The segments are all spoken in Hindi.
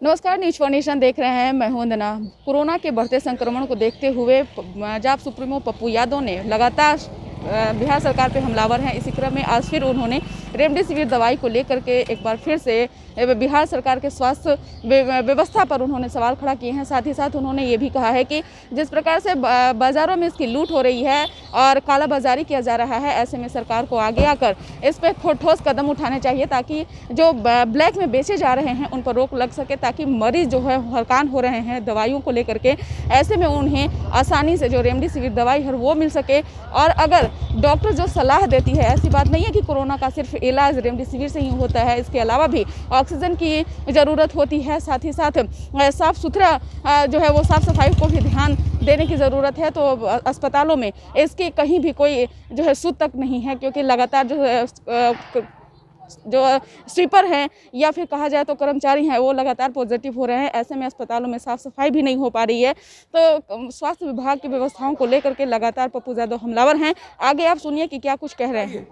नमस्कार, न्यूज़ फॉर नेशन देख रहे हैं। मैं हूं वंदना। कोरोना के बढ़ते संक्रमण को देखते हुए पंजाब सुप्रीमो पप्पू यादव ने लगातार बिहार सरकार पे हमलावर हैं। इसी क्रम में आज फिर उन्होंने रेमडेसिविर दवाई को लेकर के एक बार फिर से बिहार सरकार के स्वास्थ्य व्यवस्था पर उन्होंने सवाल खड़ा किए हैं। साथ ही साथ उन्होंने ये भी कहा है कि जिस प्रकार से बाज़ारों में इसकी लूट हो रही है और कालाबाजारी किया जा रहा है, ऐसे में सरकार को आगे आकर इस पर ठोस कदम उठाने चाहिए ताकि जो ब्लैक में बेचे जा रहे हैं उन पर रोक लग सके, ताकि मरीज जो है हरकान हो रहे हैं दवाइयों को लेकर के, ऐसे में उन्हें आसानी से जो रेमडेसिविर दवाई है वो मिल सके। और अगर डॉक्टर जो सलाह देती है, ऐसी बात नहीं है कि कोरोना का सिर्फ इलाज रेमडेसिविर से ही होता है, इसके अलावा भी ऑक्सीजन की ज़रूरत होती है। साथ ही साथ साफ़ सुथरा जो है वो साफ़ सफाई को भी ध्यान देने की ज़रूरत है। तो अस्पतालों में इसकी कहीं भी कोई जो है सुध तक नहीं है, क्योंकि लगातार जो स्वीपर हैं या फिर कहा जाए तो कर्मचारी हैं वो लगातार पॉजिटिव हो रहे हैं। ऐसे में अस्पतालों में साफ़ सफाई भी नहीं हो पा रही है। तो स्वास्थ्य विभाग की व्यवस्थाओं को लेकर के लगातार पप्पू यादव हमलावर हैं। आगे आप सुनिए कि क्या कुछ कह रहे हैं।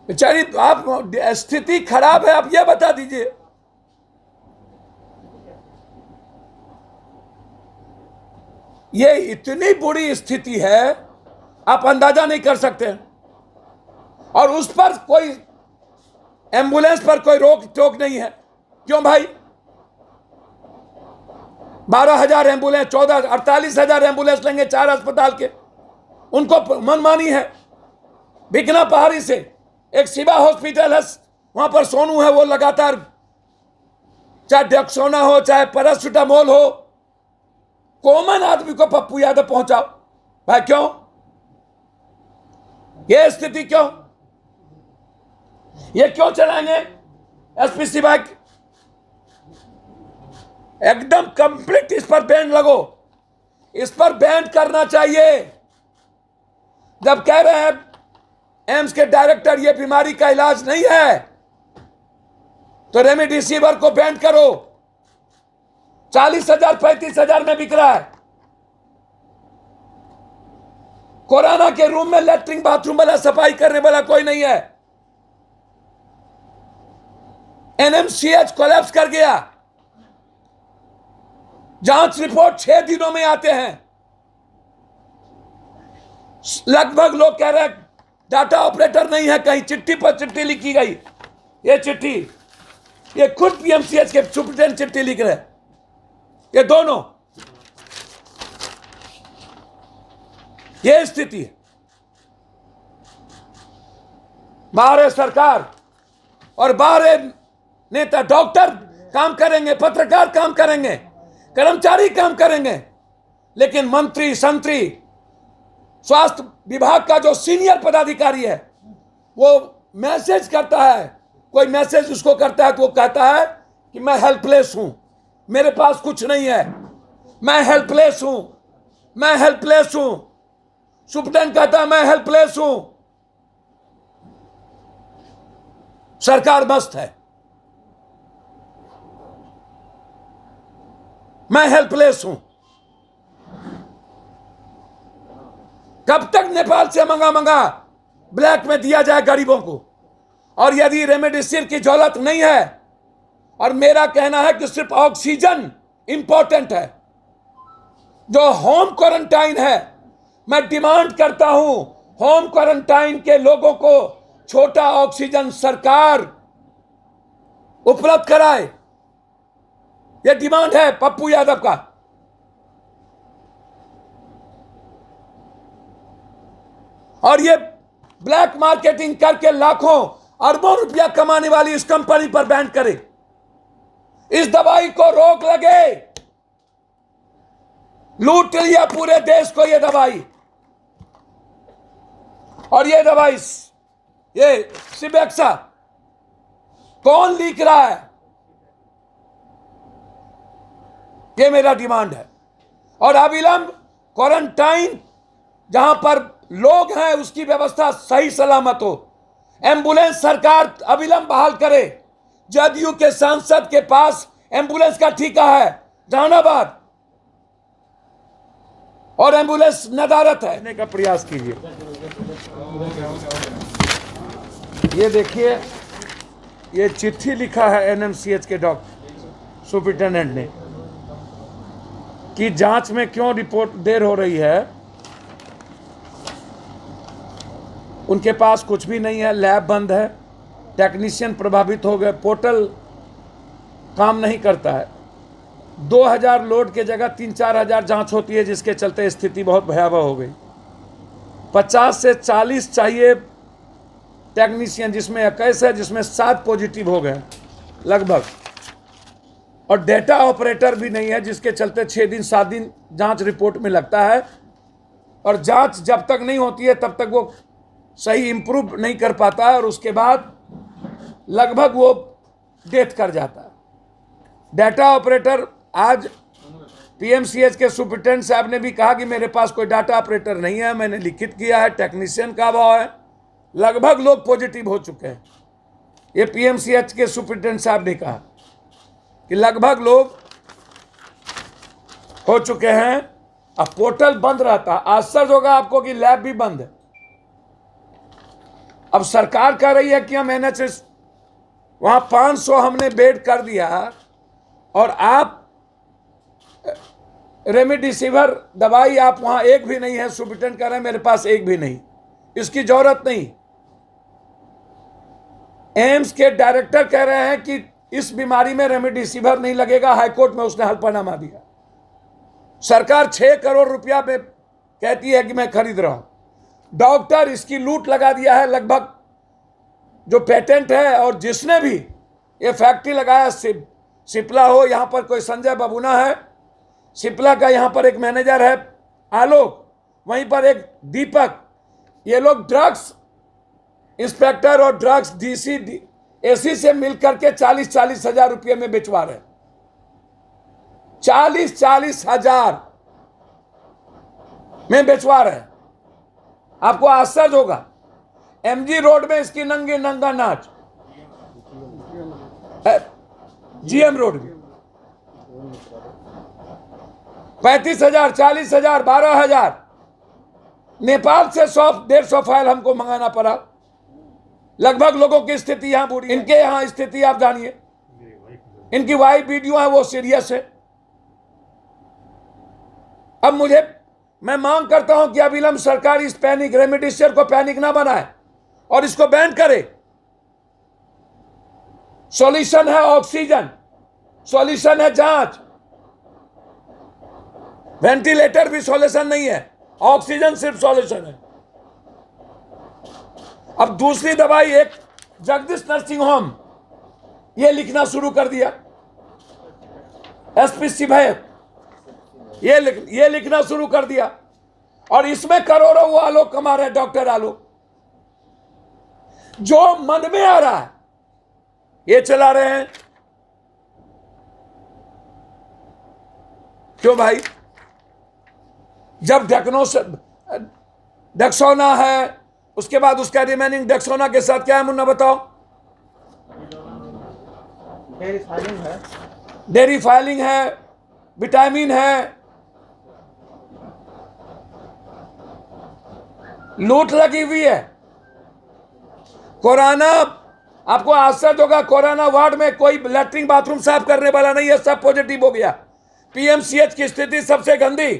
बेचारी आप स्थिति खराब है, आप ये बता दीजिए। ये इतनी बुरी स्थिति है आप अंदाजा नहीं कर सकते। और उस पर कोई एम्बुलेंस पर कोई रोक टोक नहीं है। क्यों भाई? 12,000 एम्बुलेंस, 48,000 एम्बुलेंस लेंगे 4 अस्पताल के, उनको मनमानी है। भिकना पहाड़ी से एक शिवा हॉस्पिटल है, वहां पर सोनू है, वो लगातार चाहे डेक्सोना हो चाहे पैरासिटामोल हो, कॉमन आदमी को पप्पू यादव पहुंचाओ। भाई क्यों ये स्थिति? क्यों ये क्यों चलाएंगे? एसपी शिवा एकदम कंप्लीट इस पर बैन लगो, इस पर बैन करना चाहिए। जब कह रहे हैं एम्स के डायरेक्टर ये बीमारी का इलाज नहीं है, तो रेमडेसिविर को बैन करो। 40,000 35,000 में बिक रहा है। कोरोना के रूम में लैट्रिन बाथरूम वाला सफाई करने वाला कोई नहीं है। एनएमसीएच कोलैप्स कर गया। जांच रिपोर्ट 6 दिनों में आते हैं। लगभग लोग कह रहे हैं डाटा ऑपरेटर नहीं है, कहीं चिट्ठी पर चिट्ठी लिखी गई। ये चिट्ठी ये खुद पीएमसीएच के सुप्रिटेंडेंट चिट्ठी लिख रहे हैं। ये दोनों ये स्थिति है। बाहर सरकार और बाहर नेता, डॉक्टर काम करेंगे, पत्रकार काम करेंगे, कर्मचारी काम करेंगे, लेकिन मंत्री संतरी स्वास्थ्य विभाग का जो सीनियर पदाधिकारी है वो मैसेज करता है, कोई मैसेज उसको करता है तो वो कहता है कि मैं हेल्पलेस हूं, मेरे पास कुछ नहीं है, मैं हेल्पलेस हूं, मैं हेल्पलेस हूं। सुप्रीटेंडेंट कहता है मैं हेल्पलेस हूं। सरकार मस्त है, मैं हेल्पलेस हूं। कब तक नेपाल से मंगा ब्लैक में दिया जाए गरीबों को? और यदि रेमडेसिविर की जरूरत नहीं है, और मेरा कहना है कि सिर्फ ऑक्सीजन इंपॉर्टेंट है, जो होम क्वारंटाइन है, मैं डिमांड करता हूं होम क्वारंटाइन के लोगों को छोटा ऑक्सीजन सरकार उपलब्ध कराए। यह डिमांड है पप्पू यादव का। और ये ब्लैक मार्केटिंग करके लाखों अरबों रुपया कमाने वाली इस कंपनी पर बैन करे। इस दवाई को रोक लगे। लूट लिया पूरे देश को ये दवाई। और ये दवाई ये सिबेक्सा कौन लीक रहा है? ये मेरा डिमांड है। और अविलंब क्वारंटाइन जहां पर लोग हैं उसकी व्यवस्था सही सलामत हो। एम्बुलेंस सरकार अविलंब बहाल करे। जदयू के सांसद के पास एम्बुलेंस का ठेका है जहानाबाद, और एम्बुलेंस नदारत है का प्रयास कीजिए। ये देखिए, ये चिट्ठी लिखा है एनएमसीएच के डॉक्टर सुपरिटेंडेंट ने कि जांच में क्यों रिपोर्ट देर हो रही है। उनके पास कुछ भी नहीं है, लैब बंद है, टेक्नीशियन प्रभावित हो गए, पोर्टल काम नहीं करता है। 2000 लोड के जगह 3-4 हजार जांच होती है, जिसके चलते स्थिति बहुत भयावह हो गई। 50 से 40 चाहिए टेक्नीशियन, जिसमें 21 है, जिसमें 7 पॉजिटिव हो गए लगभग, और डेटा ऑपरेटर भी नहीं है, जिसके चलते 6 दिन 7 दिन जांच रिपोर्ट में लगता है। और जांच जब तक नहीं होती है तब तक वो सही इंप्रूव नहीं कर पाता है, और उसके बाद लगभग वो डेथ कर जाता है। डाटा ऑपरेटर, आज पीएमसीएच के सुपरिटेंडेंट साहब ने भी कहा कि मेरे पास कोई डाटा ऑपरेटर नहीं है, मैंने लिखित किया है, टेक्नीशियन का अभाव है। लगभग लोग पॉजिटिव हो चुके हैं। ये पीएमसीएच के सुपरिटेंडेंट साहब ने कहा कि लगभग लोग हो चुके हैं। अब पोर्टल बंद रहता, आश्चर्य होगा आपको कि लैब भी बंद है। अब सरकार कह रही है कि हम एनएचएस वहां 500 हमने बेड कर दिया, और आप रेमडेसिविर दवाई आप वहां एक भी नहीं है। सुपरिटेंडेंट कह रहे हैं मेरे पास एक भी नहीं, इसकी जरूरत नहीं। एम्स के डायरेक्टर कह रहे हैं कि इस बीमारी में रेमडेसिविर नहीं लगेगा, हाईकोर्ट में उसने हल्फनामा दिया। सरकार 6 करोड़ रुपया में कहती है कि मैं खरीद रहा हूं। डॉक्टर इसकी लूट लगा दिया है लगभग, जो पेटेंट है। और जिसने भी ये फैक्ट्री लगाया, सिप्ला हो, यहां पर कोई संजय बबूना है, सिप्ला का यहां पर एक मैनेजर है आलोक, वहीं पर एक दीपक, ये लोग ड्रग्स इंस्पेक्टर और ड्रग्स डीसी एसी से मिलकर के 40-40 हजार रुपये में बेचवा रहे। 40-40 हजार में बेचवा रहे। आपको आश्चर्य होगा, एमजी रोड में इसकी नंगा नाच, जीएम रोड में 35,000, 40,000, 12,000। नेपाल से 100-150 फाइल हमको मंगाना पड़ा। लगभग लोगों की स्थिति यहां बुरी, इनके यहां स्थिति आप जानिए। इनकी वाइफ वीडियो है, वो सीरियस है। अब मैं मांग करता हूं कि अविलंब सरकार इस पैनिक रेमडेसिविर को पैनिक ना बनाए और इसको बैन करे। सॉल्यूशन है ऑक्सीजन, सॉल्यूशन है जांच, वेंटिलेटर भी सॉल्यूशन नहीं है, ऑक्सीजन सिर्फ सॉल्यूशन है। अब दूसरी दवाई, एक जगदीश नर्सिंग होम ये लिखना शुरू कर दिया, एसपी सिभायत ये लिखना शुरू कर दिया, और इसमें करोड़ों वो आलोक कमा रहे हैं, डॉक्टर आलोक। जो मन में आ रहा है ये चला रहे हैं। क्यों भाई? जब डेक्सोना है, उसके बाद उसका रिमेनिंग डेक्सोना के साथ क्या है मुन्ना बताओ? डेरी फाइलिंग है, विटामिन है। लूट लगी हुई है। कोरोना, आपको आश्चर्य होगा, कोरोना वार्ड में कोई लैट्रिन बाथरूम साफ करने वाला नहीं है, सब पॉजिटिव हो गया। पीएमसीएच की स्थिति सबसे गंदी।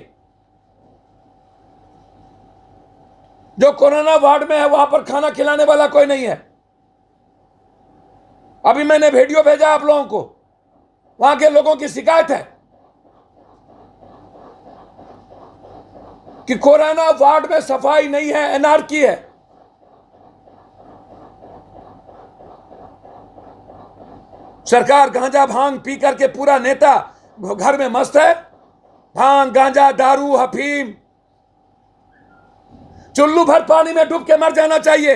जो कोरोना वार्ड में है वहां पर खाना खिलाने वाला कोई नहीं है। अभी मैंने वीडियो भेजा आप लोगों को, वहां के लोगों की शिकायत है कि कोरोना वार्ड में सफाई नहीं है, एनआरकी है। सरकार गांजा भांग पी करके, पूरा नेता घर में मस्त है, भांग गांजा दारू हफीम, चुल्लू भर पानी में डूब के मर जाना चाहिए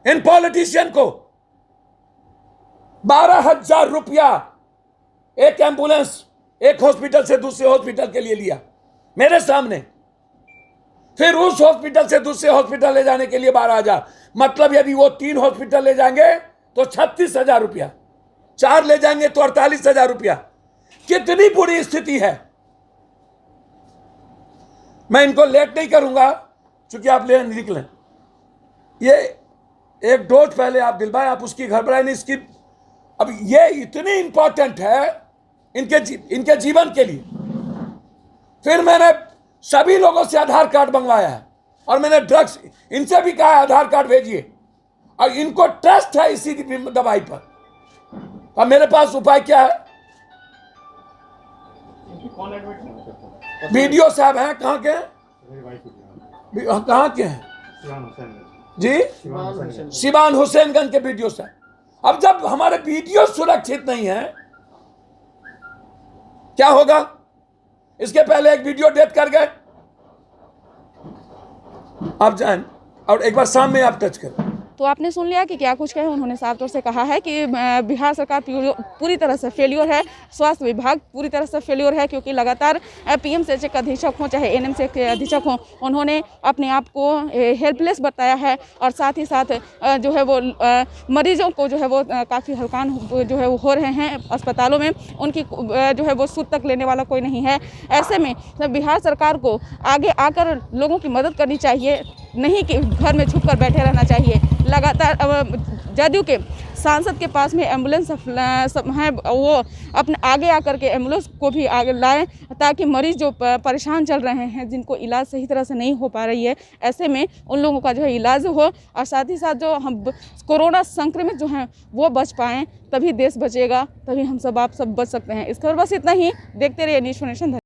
इन पॉलिटिशियन को। 12,000 रुपया एक एम्बुलेंस एक हॉस्पिटल से दूसरे हॉस्पिटल के लिए लिया मेरे सामने, फिर उस हॉस्पिटल से दूसरे हॉस्पिटल ले जाने के लिए 12,000। मतलब यदि वो 3 हॉस्पिटल ले जाएंगे तो 36,000 रुपया, 4 ले जाएंगे तो 48,000 रुपया। कितनी बुरी स्थिति है। मैं इनको लेट नहीं करूंगा क्योंकि आप ले निकलें। ये एक डोज पहले आप दिलवाएं, आप उसकी घबराएं नहीं। इसकी अब ये इतनी इंपॉर्टेंट है इनके जीवन के लिए। फिर मैंने सभी लोगों से आधार कार्ड मंगवाया है और मैंने ड्रग्स इनसे भी कहा आधार कार्ड भेजिए, और इनको ट्रस्ट है इसी की दवाई पर। अब मेरे पास उपाय क्या है? वीडियो साहब हैं, कहाँ के हैं? कहाँ के हैं जी? सिवान हुसैनगंज के वीडियो साहब। अब जब हमारे वीडियो सुरक्षित नहीं है क्या होगा? इसके पहले एक वीडियो डेट कर गए, आप जान, और एक बार शाम में आप टच करें। तो आपने सुन लिया कि क्या कुछ कहे। उन्होंने साफ तौर से कहा है कि बिहार सरकार पूरी तरह से फेल्योर है, स्वास्थ्य विभाग पूरी तरह से फेल्योर है, क्योंकि लगातार पीएमसीएच के अधीक्षक हों चाहे एनएमसीएच के अधीक्षक हों, उन्होंने अपने आप को हेल्पलेस बताया है। और साथ ही साथ जो है वो मरीजों को जो है वो काफ़ी हलकान जो है वो हो रहे हैं अस्पतालों में, उनकी जो है वो सुध तक लेने वाला कोई नहीं है। ऐसे में बिहार सरकार को आगे आकर लोगों की मदद करनी चाहिए, नहीं कि घर में छुप कर बैठे रहना चाहिए। लगातार जदयू के सांसद के पास में एम्बुलेंस हैं, वो अपने आगे आकर के एम्बुलेंस को भी आगे लाएं, ताकि मरीज जो परेशान चल रहे हैं, जिनको इलाज सही तरह से नहीं हो पा रही है, ऐसे में उन लोगों का जो है इलाज हो, और साथ ही साथ जो हम कोरोना संक्रमित जो हैं वो बच पाएँ, तभी देश बचेगा, तभी हम सब आप सब बच सकते हैं। इस खबर बस इतना ही। देखते रहिए न्यूज़ नेशन।